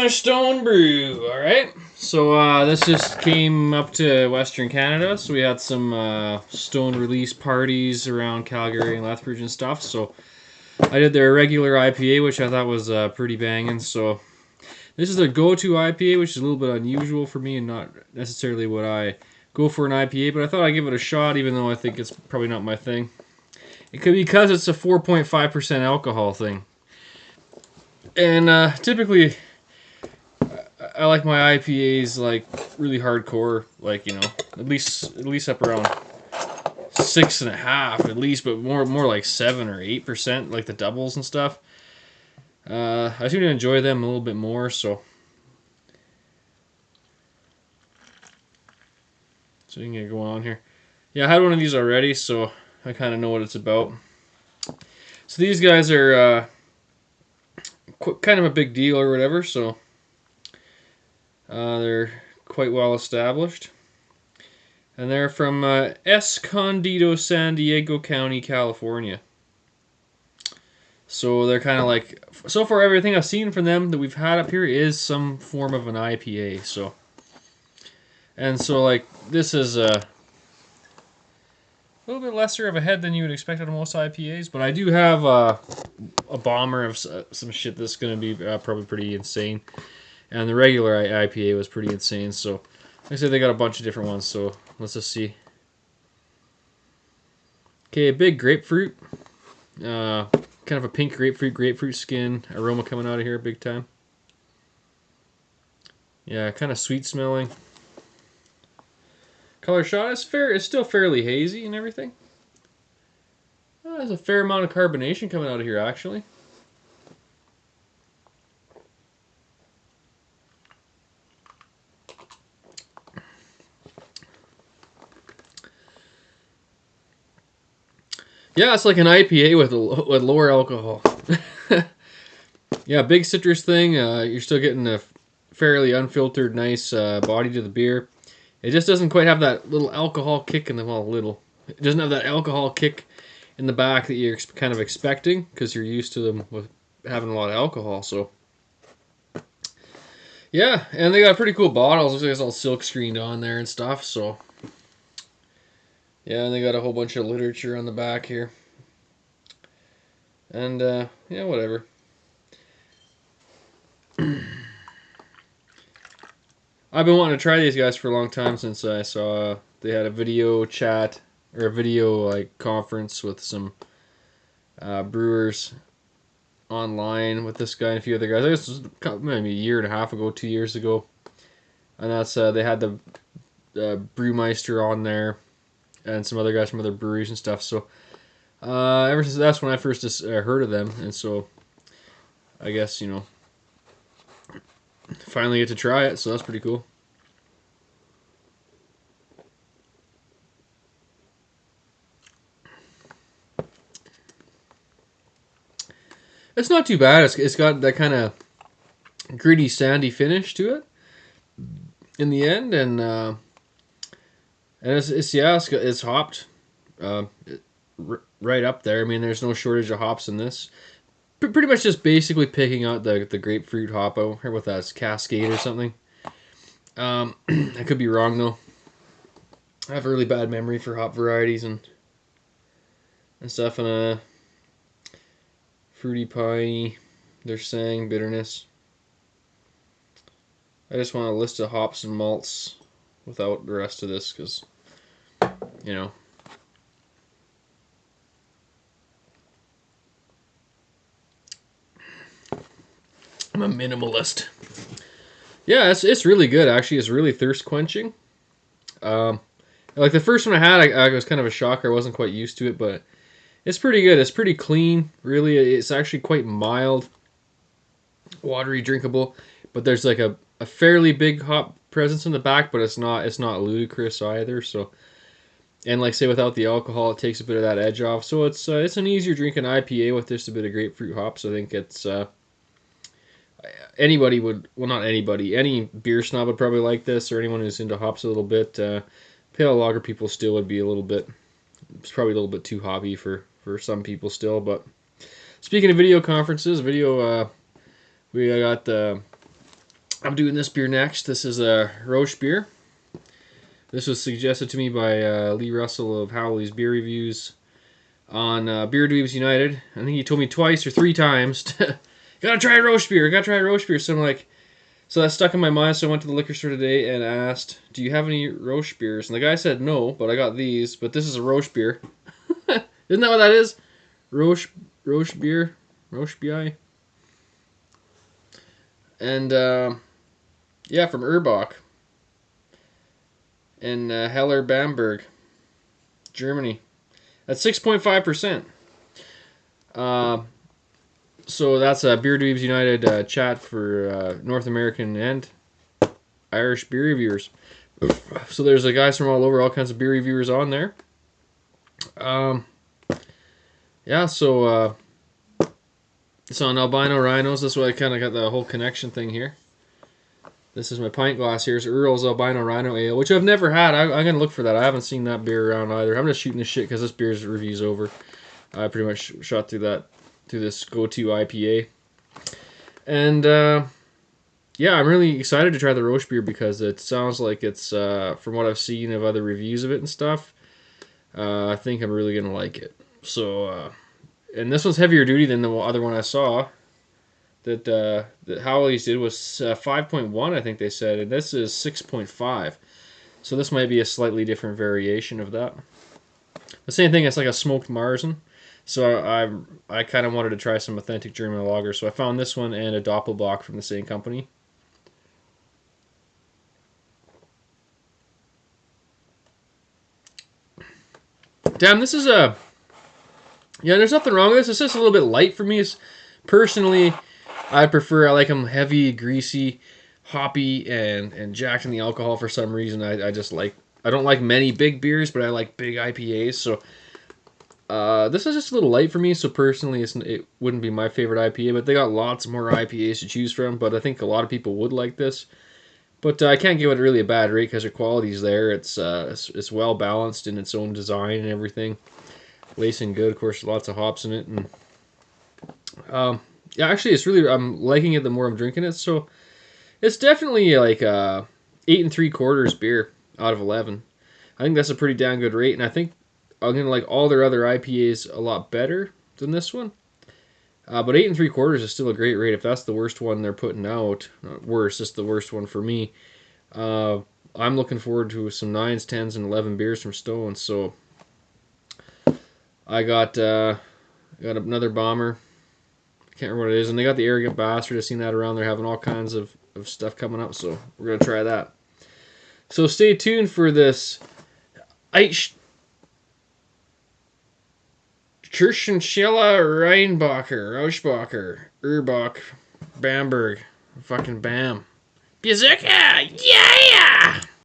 Stone Brew, alright? So this just came up to Western Canada, so we had some Stone release parties around Calgary and Lethbridge and stuff, so I did their regular IPA, which I thought was pretty banging, so this is their go-to IPA, which is a little bit unusual for me and not necessarily what I go for an IPA, but I thought I'd give it a shot, even though I think it's probably not my thing. It could be because it's a 4.5% alcohol thing. And typically, I like my IPAs like really hardcore, like, you know, at least up around 6.5 at least, but more like 7 or 8%, like the doubles and stuff. I seem to enjoy them a little bit more, so you can get going on here. Yeah, I had one of these already, so I kind of know what it's about. So these guys are kind of a big deal or whatever, so they're quite well established. And they're from Escondido, San Diego County, California. So they're kind of like, so far everything I've seen from them that we've had up here is some form of an IPA. So, and so like this is a little bit lesser of a head than you would expect out of most IPAs, but I do have a bomber of some shit that's going to be probably pretty insane. And the regular IPA was pretty insane. So, like I said, they got a bunch of different ones. So let's just see. Okay, a big grapefruit. Kind of a pink grapefruit skin aroma coming out of here big time. Yeah, kind of sweet smelling. Color shot is fair. It's still fairly hazy and everything. There's a fair amount of carbonation coming out of here, actually. Yeah, it's like an IPA with lower alcohol. Yeah, big citrus thing. You're still getting a fairly unfiltered, nice body to the beer. It just doesn't quite have that little alcohol kick in the little. It doesn't have that alcohol kick in the back that you're kind of expecting because you're used to them with having a lot of alcohol. So yeah, and they got pretty cool bottles. Looks like it's all silk screened on there and stuff. So yeah, and they got a whole bunch of literature on the back here. And yeah, whatever. I've been wanting to try these guys for a long time since I saw they had a video chat or a video like conference with some brewers online with this guy and a few other guys. I guess it was maybe a year and a half ago, 2 years ago, and that's they had the brewmeister on there and some other guys from other breweries and stuff. So ever since that's when I first just heard of them, and so I guess, you know, finally get to try it, so that's pretty cool. It's not too bad. It's got that kind of gritty, sandy finish to it in the end, and it's hopped right up there. I mean, there's no shortage of hops in this. Pretty much just basically picking out the grapefruit hop. I don't remember what that's, Cascade or something. I could be wrong though. I have a really bad memory for hop varieties and stuff. And fruity, piney, they're bitterness. I just want a list of hops and malts without the rest of this because, you know. I'm a minimalist. Yeah, it's really good actually. It's really thirst quenching. Like the first one I had, I was kind of a shocker. I wasn't quite used to it, but it's pretty good. It's pretty clean. Really, it's actually quite mild, watery, drinkable. But there's like a fairly big hop presence in the back, but it's not ludicrous either. So, and like say without the alcohol, it takes a bit of that edge off. So it's an easier drinking IPA with just a bit of grapefruit hops. I think it's anybody would, well, not anybody, any beer snob would probably like this, or anyone who's into hops a little bit. Pale lager people still would be a little bit, it's probably a little bit too hoppy for some people still. But speaking of video conferences, we got the, I'm doing this beer next. This is a Roche beer. This was suggested to me by Lee Russell of Howley's Beer Reviews on Beer Dweebs United. I think he told me twice or three times gotta try Roche beer, gotta try Roche beer. So I'm like, so that stuck in my mind. So I went to the liquor store today and asked, "Do you have any Roche beers?" And the guy said no, but I got these. But this is a Roche beer. Isn't that what that is? Roche beer, Roche bi. And yeah, from Urbach in Heller Bamberg, Germany, at 6.5%. So that's a Beer Dweebs United chat for North American and Irish beer reviewers. So there's guys from all over, all kinds of beer reviewers on there. Yeah, so it's on Albino Rhinos. That's why I kind of got the whole connection thing here. This is my pint glass here. It's Earl's Albino Rhino Ale, which I've never had. I'm going to look for that. I haven't seen that beer around either. I'm just shooting this shit because this beer's review's over. I pretty much shot through this go-to IPA. And yeah, I'm really excited to try the Roche beer because it sounds like it's, from what I've seen of other reviews of it and stuff, I think I'm really going to like it. So, and this one's heavier duty than the other one I saw that Howley's did was 5.1, I think they said, and this is 6.5. So this might be a slightly different variation of that. The same thing, it's like a smoked Marzen. So I kind of wanted to try some authentic German lager, so I found this one and a Doppelbock from the same company. Damn, this is a... Yeah, there's nothing wrong with this. It's just a little bit light for me. Personally, I like them heavy, greasy, hoppy, and jacked in the alcohol for some reason. I just like... I don't like many big beers, but I like big IPAs, so... this is just a little light for me, so personally it wouldn't be my favorite IPA, but they got lots more IPAs to choose from, but I think a lot of people would like this. But I can't give it really a bad rate because the quality's there. It's well balanced in its own design and everything. Lacing good, of course, lots of hops in it. And yeah, actually, I'm liking it the more I'm drinking it, so it's definitely like 8 3/4 beer out of 11. I think that's a pretty damn good rate, and I think I'm going to like all their other IPAs a lot better than this one. But 8 3/4 is still a great rate. If that's the worst one they're putting out, not worst, it's the worst one for me. I'm looking forward to some 9s, 10s, and 11 beers from Stone. So I got another bomber. I can't remember what it is. And they got the Arrogant Bastard. I've seen that around there having all kinds of stuff coming up. So we're going to try that. So stay tuned for this Kirchenschiller, Rheinbacher, Rauschbacher, Urbach, Bamberg, fucking Bam. Beerzerker, yeah!